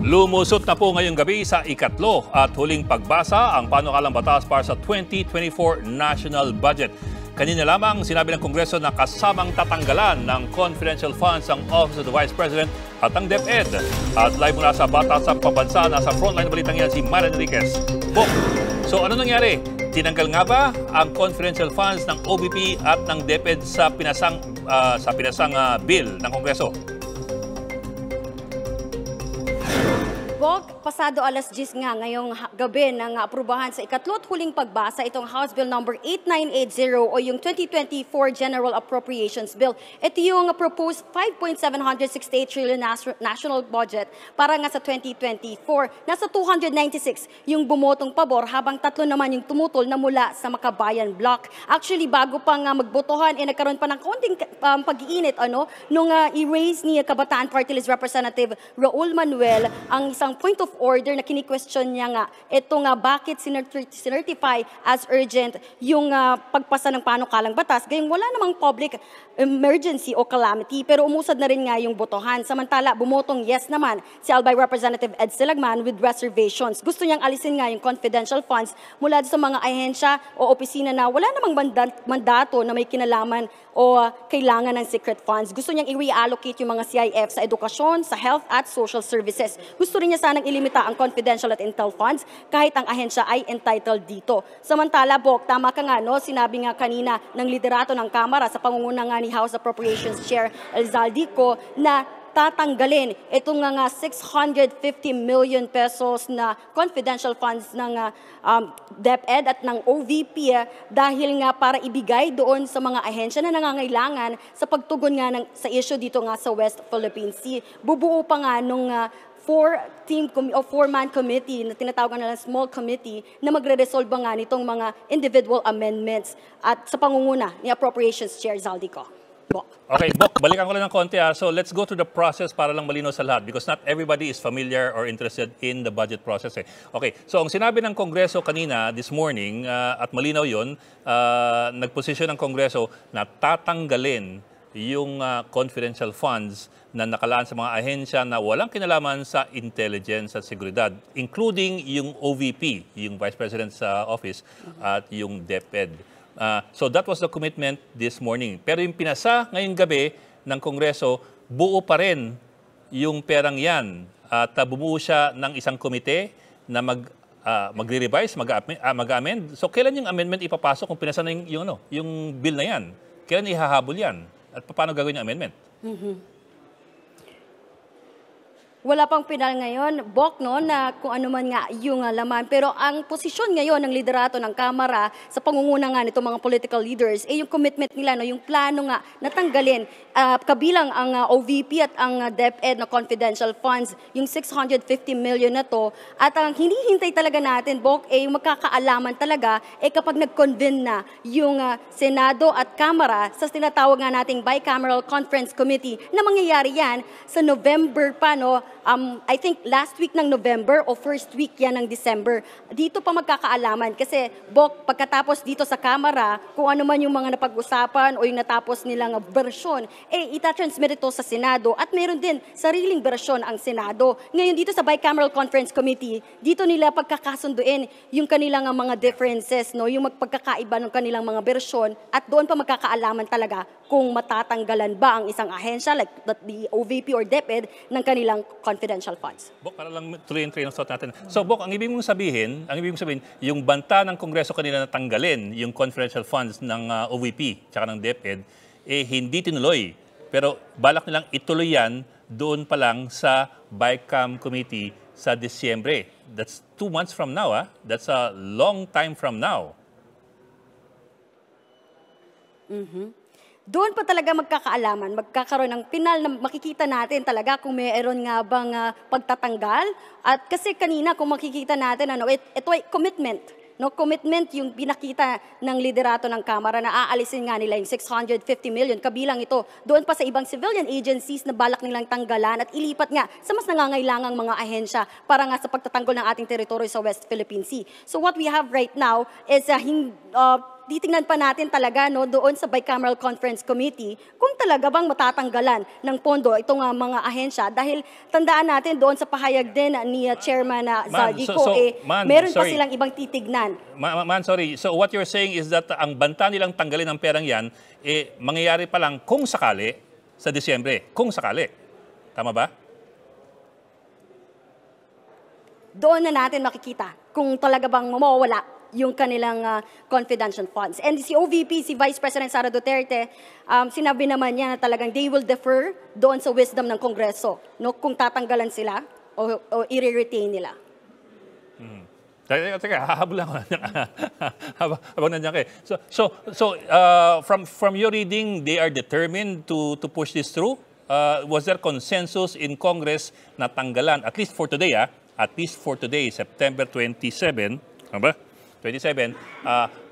Lumusot na po ngayong gabi sa ikatlo at huling pagbasa ang panukalang batas para sa 2024 National Budget. Kanina lamang sinabi ng Kongreso na kasamang tatanggalan ng confidential funds ang Office of the Vice President at ang DepEd. At live mula sa Batasang Pambansa, nasa frontline balitang yan si Mara Enriquez. Bok, so ano nangyari? Tinanggal nga ba ang confidential funds ng OVP at ng DepEd sa pinasang bill ng Kongreso? Bog, pasado alas 10 nga ngayong gabi nang aprubahan sa ikatlo at huling pagbasa itong House Bill number 8980 o yung 2024 General Appropriations Bill. Ito yung proposed 5.768 trillion national budget para nga sa 2024. Nasa 296 yung bumotong pabor habang tatlo naman yung tumutol na mula sa Makabayan Bloc. Actually, bago pa nga magbotohan, nagkaroon pa ng konting pag-iinit nung i-raise ni Kabataan Party List Representative Raul Manuel ang isang point of order na kini-question niya nga ito nga bakit sinertify as urgent yung pagpasa ng panukalang batas gayong wala namang public emergency o calamity pero umusad na rin nga yung botohan. Samantala bumotong yes naman si Albay Representative Ed Silagman with reservations. Gusto niyang alisin nga yung confidential funds mula sa mga ahensya o opisina na wala namang mandato na may kinalaman o kailangan ng secret funds. Gusto niyang i-reallocate yung mga CIF sa edukasyon, sa health at social services. Gusto rin niya sanang ilimita ang confidential at intel funds kahit ang ahensya ay entitled dito. Samantala, Bok, tama ka nga, sinabi nga kanina ng liderato ng Kamara sa pangunguna nga ni House Appropriations Chair Elzaldico na tatanggalin itong nga 650 million pesos na confidential funds ng DepEd at ng OVP dahil nga para ibigay doon sa mga ahensya na nangangailangan sa pagtugon nga sa issue dito nga sa West Philippine Sea. Bubuo pa nga nung four-man committee na tinatawag na small committee na magre-resolve nga nitong mga individual amendments at sa pangunguna ni Appropriations Chair Zaldico. Okay, Bok, balikan ko lang ng konti. So let's go through the process para lang malinaw sa lahat because not everybody is familiar or interested in the budget process. Okay, so ang sinabi ng Kongreso kanina this morning at malinaw yun, nagposisyon ng Kongreso na tatanggalin yung confidential funds na nakalaan sa mga ahensya na walang kinalaman sa intelligence at seguridad, including yung OVP, yung Vice President's Office, at yung DepEd. So that was the commitment this morning. Pero yung pinasa ngayong gabi ng Kongreso, buo pa rin yung perang yan. At bumuo siya ng isang komite na magre-revise, mag-amend. So kailan yung amendment ipapasok kung pinasa na yung bill na yan? Kailan ihahabol yan? At paano gagawin yung amendment? Wala pang pinal ngayon, Bok, na kung ano man nga yung laman. Pero ang posisyon ngayon ng liderato ng Kamara sa pangunguna nga nitong mga political leaders, yung commitment nila, yung plano nga natanggalin, kabilang ang OVP at ang DepEd na confidential funds, yung 650 million na to. At ang hinihintay talaga natin, Bok, yung magkakaalaman talaga, kapag nag-convene na yung Senado at Kamara sa tinatawag nga nating Bicameral Conference Committee na mangyayari yan sa November pa, I think last week ng November o first week yan ng December. Dito pa magkakaalaman kasi, Bok, pagkatapos dito sa Kamara, kung ano man yung mga napag-usapan o yung natapos nilang bersyon, itatransmit ito sa Senado at mayroon din sariling bersyon ang Senado. Ngayon dito sa Bicameral Conference Committee, dito nila pagkakasunduin yung kanilang mga differences, yung pagkakaiba ng kanilang mga bersyon at doon pa magkakaalaman talaga kung matatanggalan ba ang isang ahensya like the OVP or DepEd ng kanilang confidential funds. Bok, para lang tuloy yung train of thought natin. So, Bok, ang ibig mong sabihin, yung banta ng Kongreso kanina na tanggalin yung confidential funds ng OVP tsaka ng DepEd, hindi tinuloy. Pero balak nilang ituloy yan doon pa lang sa BICAM Committee sa Disyembre. That's 2 months from now. That's a long time from now. Doon pa talaga magkakaalaman, magkakaroon ng pinal na makikita natin talaga kung mayroon nga bang pagtatanggal. At kasi kanina kung makikita natin, ito ay commitment. Commitment yung pinakita ng liderato ng Kamara na aalisin nga nila yung 650 million. Kabilang ito doon pa sa ibang civilian agencies na balak nilang tanggalan at ilipat nga sa mas nangangailangang mga ahensya para nga sa pagtatanggol ng ating teritoryo sa West Philippine Sea. So what we have right now is titingnan pa natin talaga no, doon sa Bicameral Conference Committee kung talaga bang matatanggalan ng pondo itong mga ahensya. Dahil tandaan natin doon sa pahayag din ni Chairman Zaldico, meron pa silang ibang titignan. Sorry. So what you're saying is that ang banta nilang tanggalin ang perang yan, mangyayari pa lang kung sakali sa Disyembre. Kung sakali. Tama ba? Doon na natin makikita kung talaga bang mawawala yung kanilang confidential funds. And si OVP, si Vice President Sara Duterte, sinabi naman niya na talagang they will defer doon sa wisdom ng Kongreso, no, kung tatanggalan sila o i-retain nila. Teka, hahabol lang ako habang nandiyan kayo. From your reading, they are determined to push this through? Was there consensus in Congress na tanggalan, at least for today, September 27, ba? 27,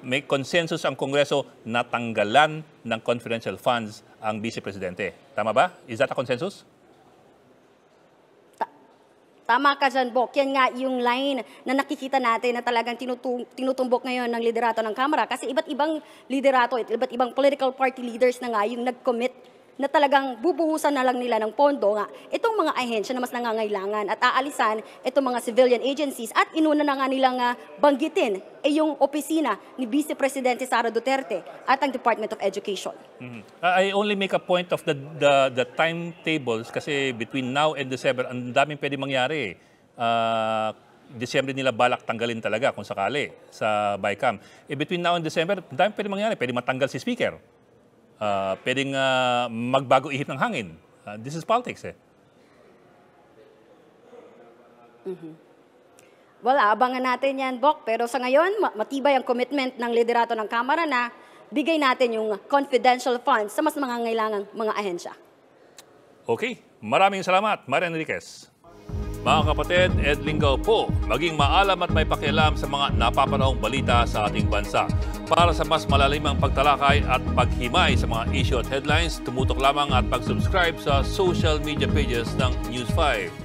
may consensus ang Kongreso na tanggalan ng confidential funds ang Vice Presidente. Tama ba? Is that a consensus? Tama ka dyan, Bok. Yan nga yung line na nakikita natin na talagang tinutumbok ngayon ng liderato ng Kamara. Kasi iba't ibang liderato, iba't ibang political party leaders na nga yung nag-commit na talagang bubuhusan na lang nila ng pondo nga itong mga ahensya na mas nangangailangan at aalisan itong mga civilian agencies at inuna na nga nilang banggitin yung opisina ni Vice Presidente Sara Duterte at ang Department of Education. I only make a point of the timetables kasi between now and December, ang daming pwede mangyari. December nila balak tanggalin talaga kung sakali sa BICAM. Between now and December, ang daming pwede mangyari. Pwede matanggal si Speaker. Pwedeng magbago ihip ng hangin. This is politics Well, abangan natin yan, Bok. Pero sa ngayon, matibay ang commitment ng liderato ng Kamara na bigay natin yung confidential funds sa mas nangangailangang mga ahensya. Okay. Maraming salamat, Maria Enriquez. Mga kapatid, Ed Lingaw po, maging maalam at may pakialam sa mga napapanahong balita sa ating bansa. Para sa mas malalimang pagtalakay at paghimay sa mga issue at headlines, tumutok lamang at pag-subscribe sa social media pages ng News 5.